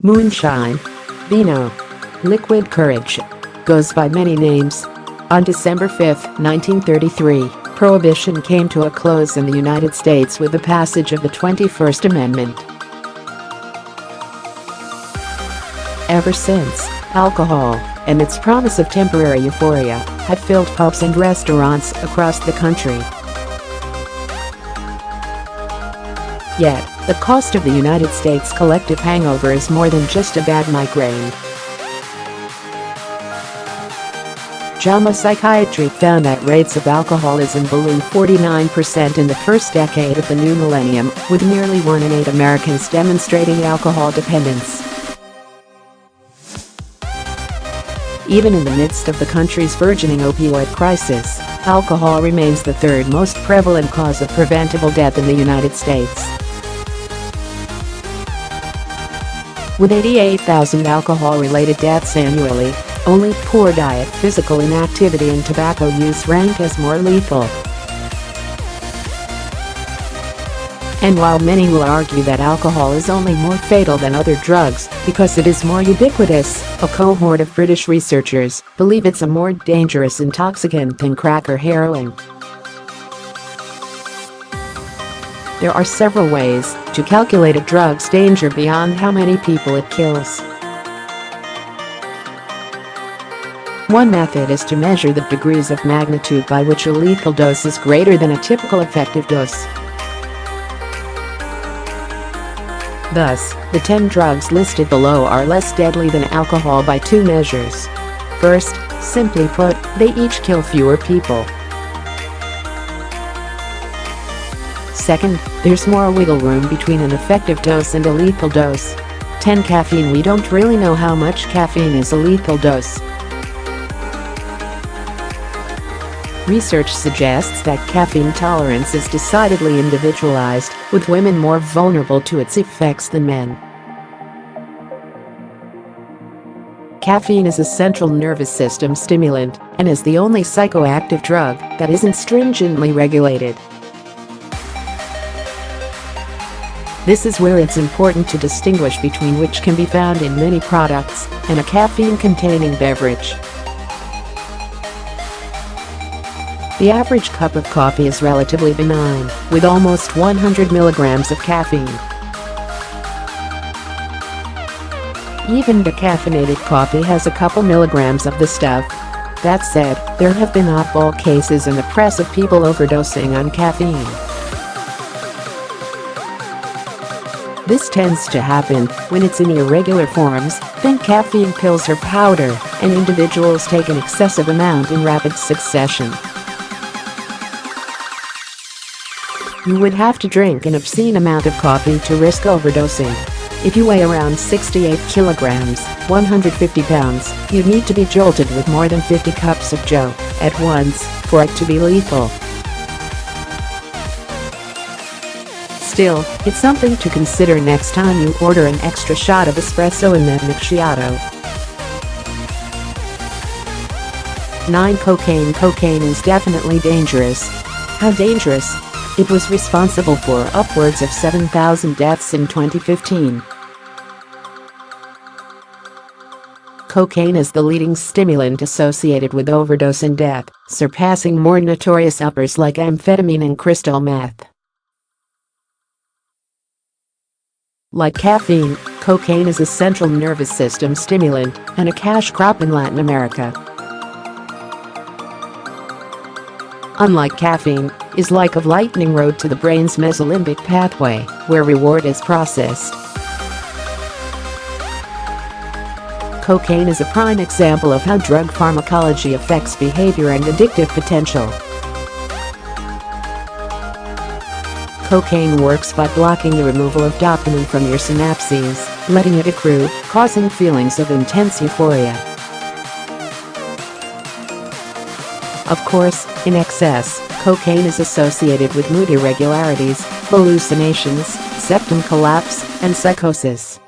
moonshine, vino, liquid courage. Goes by many names. On December 5, 1933, Prohibition came to a close in the United States with the passage of the 21st Amendment. Ever since, alcohol, and its promise of temporary euphoria, have filled pubs and restaurants across the country. Yet, the cost of the United States' collective hangover is more than just a bad migraine. JAMA Psychiatry found that rates of alcoholism ballooned 49% in the first decade of the new millennium, with nearly 1 in 8 Americans demonstrating alcohol dependence. Even in the midst of the country's burgeoning opioid crisis, alcohol remains the third most prevalent cause of preventable death in the United States. With 88,000 alcohol-related deaths annually, only poor diet, physical inactivity and tobacco use rank as more lethal. And while many will argue that alcohol is only more fatal than other drugs because it is more ubiquitous, a cohort of British researchers believe it's a more dangerous intoxicant than crack or heroin. There are several ways to calculate a drug's danger beyond how many people it kills. One method is to measure the degrees of magnitude by which a lethal dose is greater than a typical effective dose. Thus, the 10 drugs listed below are less deadly than alcohol by 2 measures. First, simply put, they each kill fewer people. Second, there's more wiggle room between an effective dose and a lethal dose. 10 caffeine. We don't really know how much caffeine is a lethal dose. Research suggests that caffeine tolerance is decidedly individualized, with women more vulnerable to its effects than men. Caffeine is a central nervous system stimulant and is the only psychoactive drug that isn't stringently regulated. This is where it's important to distinguish between which can be found in many products and a caffeine-containing beverage. The average cup of coffee is relatively benign, with almost 100 milligrams of caffeine. Even decaffeinated coffee has a couple milligrams of the stuff. That said, there have been oddball cases in the press of people overdosing on caffeine. This tends to happen when it's in irregular forms, think caffeine pills or powder, and individuals take an excessive amount in rapid succession. You would have to drink an obscene amount of coffee to risk overdosing. If you weigh around 68 kilograms, 150 pounds, you'd need to be jolted with more than 50 cups of joe at once for it to be lethal. Still, it's something to consider next time you order an extra shot of espresso in that macchiato. 9. Cocaine. Cocaine is definitely dangerous. How dangerous? It was responsible for upwards of 7,000 deaths in 2015. Cocaine is the leading stimulant associated with overdose and death, surpassing more notorious uppers like amphetamine and crystal meth. Like caffeine, cocaine is a central nervous system stimulant and a cash crop in Latin America. Unlike caffeine, is like a lightning road to the brain's mesolimbic pathway, where reward is processed. Cocaine is a prime example of how drug pharmacology affects behavior and addictive potential. Cocaine works by blocking the removal of dopamine from your synapses, letting it accrue, causing feelings of intense euphoria. Of course, in excess, cocaine is associated with mood irregularities, hallucinations, septum collapse, and psychosis.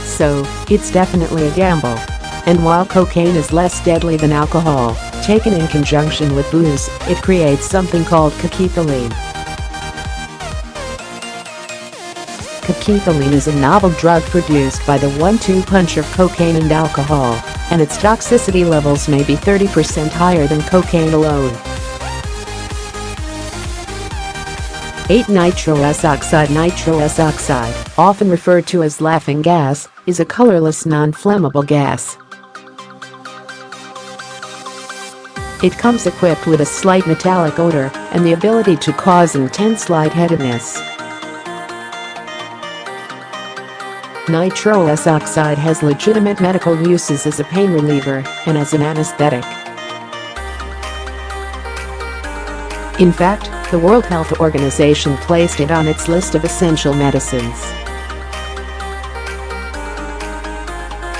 So, it's definitely a gamble. And while cocaine is less deadly than alcohol, taken in conjunction with booze, it creates something called caffeine. Ketamine is a novel drug produced by the 1-2 punch of cocaine and alcohol, and its toxicity levels may be 30% higher than cocaine alone. 8. Nitrous oxide. Nitrous oxide, often referred to as laughing gas, is a colorless non-flammable gas. It comes equipped with a slight metallic odor and the ability to cause intense lightheadedness. Nitrous oxide has legitimate medical uses as a pain reliever and as an anesthetic. In fact, the World Health Organization placed it on its list of essential medicines.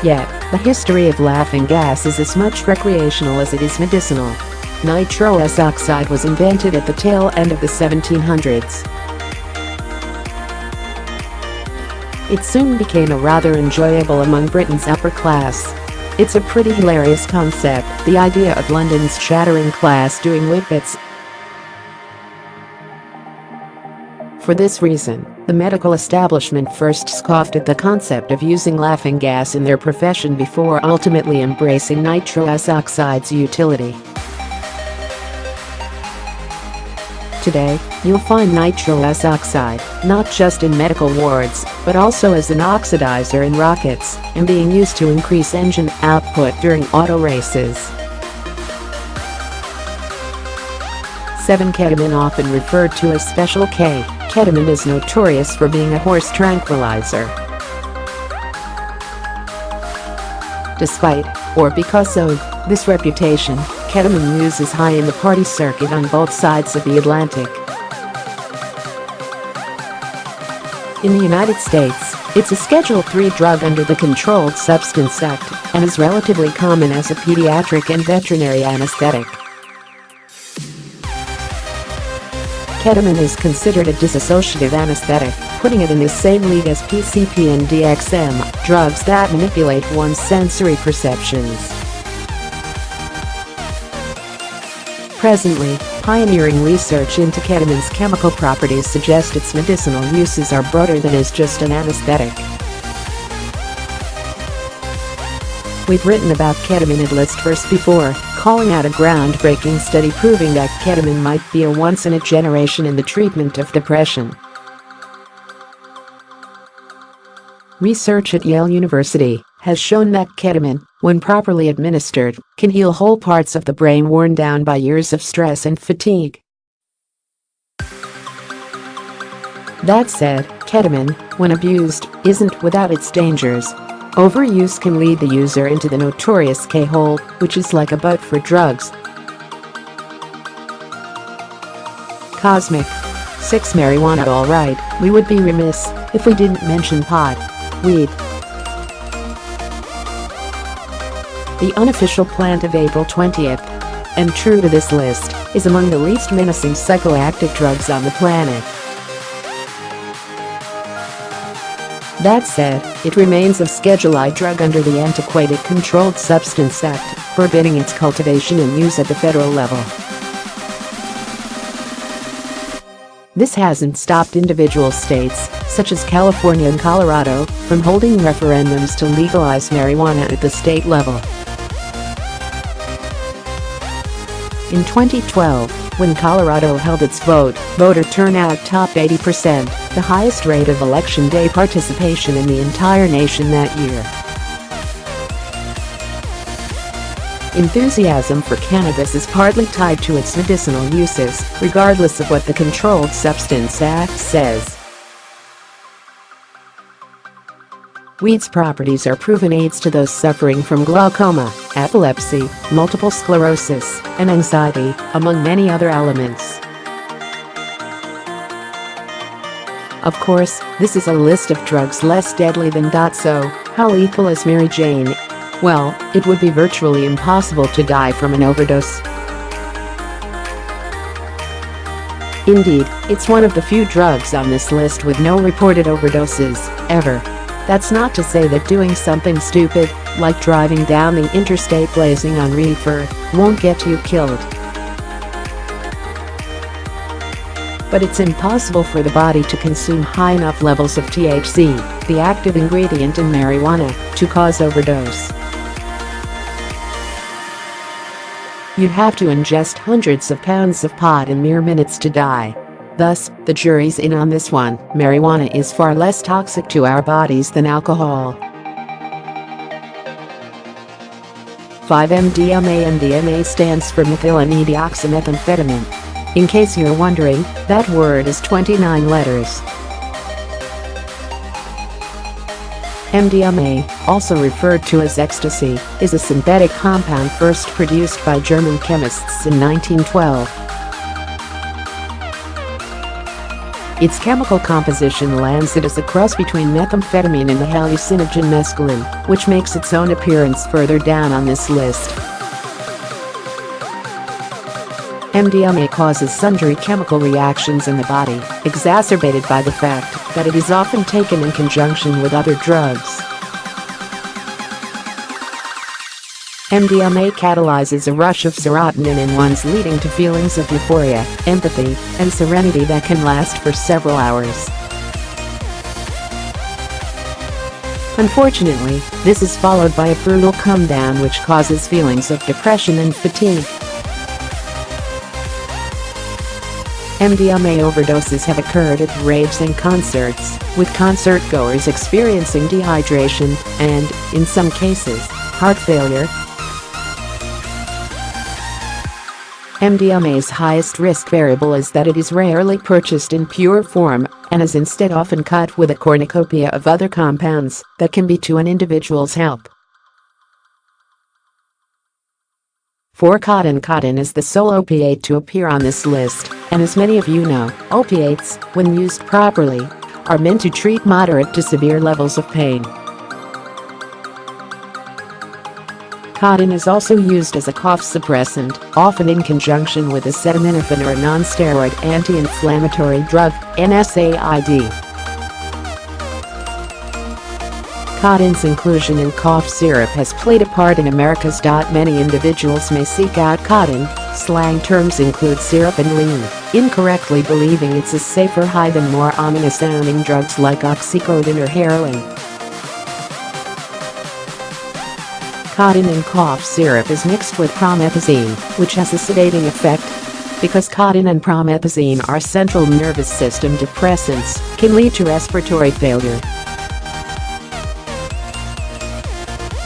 Yet, the history of laughing gas is as much recreational as it is medicinal. Nitrous oxide was invented at the tail end of the 1700s. It soon became a rather enjoyable among Britain's upper class. It's a pretty hilarious concept, the idea of London's shattering class doing whippets. For this reason, the medical establishment first scoffed at the concept of using laughing gas in their profession before ultimately embracing nitrous oxide's utility. Today, you'll find nitrous oxide not just in medical wards, but also as an oxidizer in rockets and being used to increase engine output during auto races. 7. Ketamine, often referred to as Special K. Ketamine is notorious for being a horse tranquilizer. Despite, or because of, this reputation, ketamine use is high in the party circuit on both sides of the Atlantic. In the United States, it's a Schedule III drug under the Controlled Substance Act and is relatively common as a pediatric and veterinary anesthetic. Ketamine is considered a dissociative anesthetic, putting it in the same league as PCP and DXM, drugs that manipulate one's sensory perceptions. Presently, pioneering research into ketamine's chemical properties suggests its medicinal uses are broader than as just an anesthetic. We've written about ketamine at Listverse before, calling out a groundbreaking study proving that ketamine might be a once-in-a-generation in the treatment of depression. Research at Yale University has shown that ketamine, when properly administered, can heal whole parts of the brain worn down by years of stress and fatigue. That said, ketamine, when abused, isn't without its dangers. Overuse can lead the user into the notorious K-hole, which is like a butt for drugs. Cosmic. 6. Marijuana. Alright, we would be remiss if we didn't mention pot. Weed. The unofficial plant of April 20th, and true to this list, is among the least menacing psychoactive drugs on the planet. That said, it remains a Schedule I drug under the antiquated Controlled Substance Act, forbidding its cultivation and use at the federal level. This hasn't stopped individual states, such as California and Colorado, from holding referendums to legalize marijuana at the state level. In 2012, when Colorado held its vote, voter turnout topped 80%, the highest rate of election day participation in the entire nation that year. Enthusiasm for cannabis is partly tied to its medicinal uses, regardless of what the Controlled Substance Act says. Weed's properties are proven aids to those suffering from glaucoma, epilepsy, multiple sclerosis, and anxiety, among many other elements. Of course, this is a list of drugs less deadly than so, how lethal is Mary Jane? Well, it would be virtually impossible to die from an overdose. Indeed, it's one of the few drugs on this list with no reported overdoses, ever. That's not to say that doing something stupid, like driving down the interstate blazing on reefer, won't get you killed. But it's impossible for the body to consume high enough levels of THC, the active ingredient in marijuana, to cause overdose. You'd have to ingest hundreds of pounds of pot in mere minutes to die. Thus, the jury's in on this one. Marijuana is far less toxic to our bodies than alcohol. 5-MDMA. MDMA stands for methylene-deoxymethamphetamine. In case you're wondering, that word is 29 letters. Mdma, also referred to as ecstasy, is a synthetic compound first produced by German chemists in 1912. Its chemical composition lands it as a cross between methamphetamine and the hallucinogen mescaline, which makes its own appearance further down on this list. Mdma causes sundry chemical reactions in the body, exacerbated by the fact that it is often taken in conjunction with other drugs. Mdma catalyzes a rush of serotonin in one's, leading to feelings of euphoria, empathy, and serenity that can last for several hours. Unfortunately, this is followed by a brutal come-down which causes feelings of depression and fatigue. Mdma overdoses have occurred at raves and concerts, with concert-goers experiencing dehydration and, in some cases, heart failure. Mdma's highest risk variable is that it is rarely purchased in pure form and is instead often cut with a cornucopia of other compounds that can be to an individual's help. 4-Codeine. Codeine is the sole opiate to appear on this list, and as many of you know, opiates, when used properly, are meant to treat moderate to severe levels of pain. Codeine is also used as a cough suppressant, often in conjunction with acetaminophen or a non-steroid anti-inflammatory drug, NSAID. Codeine's inclusion in cough syrup has played a part in America's. Many individuals may seek out codeine, slang terms include syrup and lean, incorrectly believing it's a safer high than more ominous-sounding drugs like oxycodone or heroin. Codeine in cough syrup is mixed with promethazine, which has a sedating effect. Because codeine and promethazine are central nervous system depressants, can lead to respiratory failure.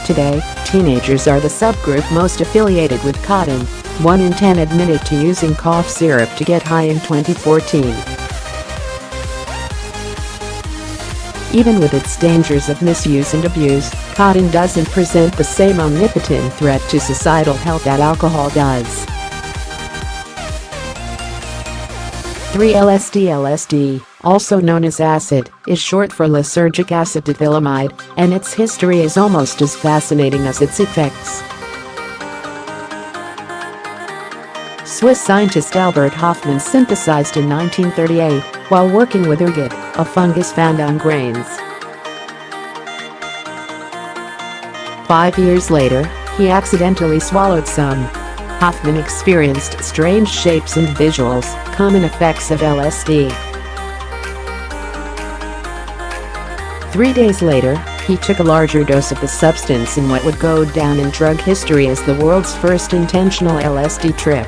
Today, teenagers are the subgroup most affiliated with codeine. 1 in 10 admitted to using cough syrup to get high in 2014. Even with its dangers of misuse and abuse, codeine doesn't present the same omnipotent threat to societal health that alcohol does. 3-LSD. LSD, also known as acid, is short for lysergic acid diethylamide, and its history is almost as fascinating as its effects. Swiss scientist Albert Hofmann synthesized in 1938 while working with ergot, a fungus found on grains. 5 years later, he accidentally swallowed some. Hofmann experienced strange shapes and visuals, common effects of LSD. 3 days later, he took a larger dose of the substance in what would go down in drug history as the world's first intentional LSD trip.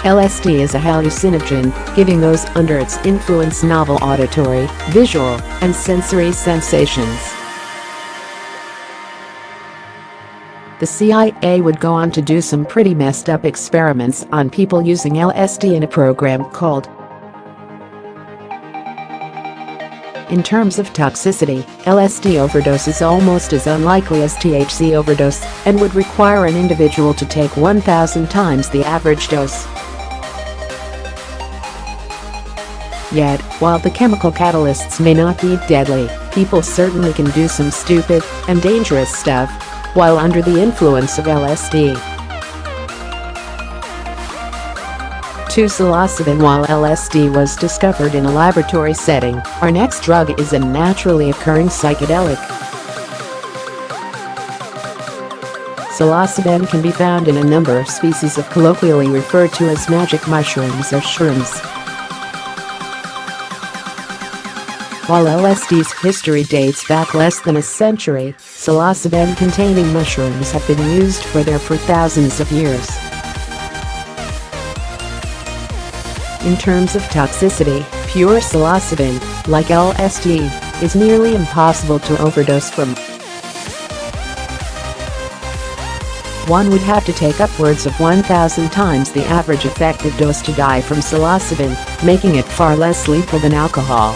LSD is a hallucinogen, giving those under its influence novel auditory, visual, and sensory sensations. The CIA would go on to do some pretty messed up experiments on people using LSD in a program called. In terms of toxicity, LSD overdose is almost as unlikely as THC overdose and would require an individual to take 1,000 times the average dose. Yet, while the chemical catalysts may not be deadly, people certainly can do some stupid and dangerous stuff while under the influence of LSD. 2-psilocybin. While LSD was discovered in a laboratory setting, our next drug is a naturally occurring psychedelic. Psilocybin can be found in a number of species of colloquially referred to as magic mushrooms or shrooms. While LSD's history dates back less than a century, psilocybin-containing mushrooms have been used for thousands of years. In terms of toxicity, pure psilocybin, like LSD, is nearly impossible to overdose from. One would have to take upwards of 1,000 times the average effective dose to die from psilocybin, making it far less lethal than alcohol.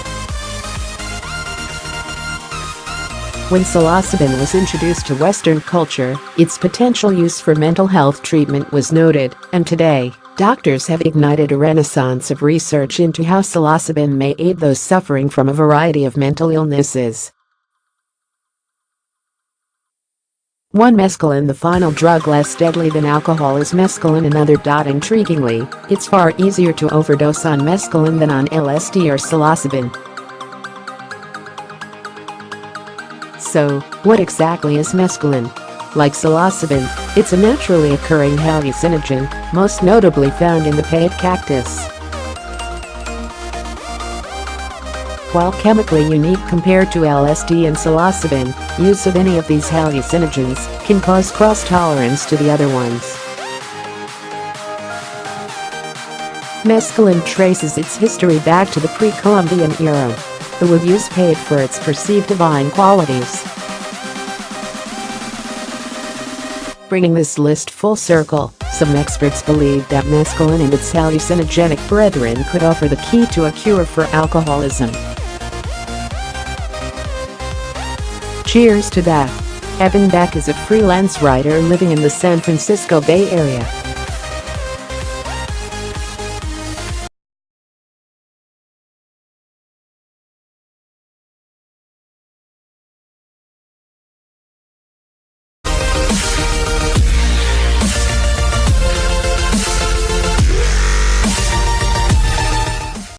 When psilocybin was introduced to Western culture, its potential use for mental health treatment was noted, and today, doctors have ignited a renaissance of research into how psilocybin may aid those suffering from a variety of mental illnesses. 1. Mescaline. The final drug less deadly than alcohol is mescaline. Another. Intriguingly, it's far easier to overdose on mescaline than on LSD or psilocybin. So, what exactly is mescaline? Like psilocybin, it's a naturally occurring hallucinogen, most notably found in the paid cactus. While chemically unique compared to LSD and psilocybin, use of any of these hallucinogens can cause cross-tolerance to the other ones. Mescaline traces its history back to the pre-Columbian era. The wood use paid for its perceived divine qualities. Bringing this list full circle, some experts believe that mescaline and its hallucinogenic brethren could offer the key to a cure for alcoholism. Cheers to that! Evan Beck is a freelance writer living in the San Francisco Bay Area.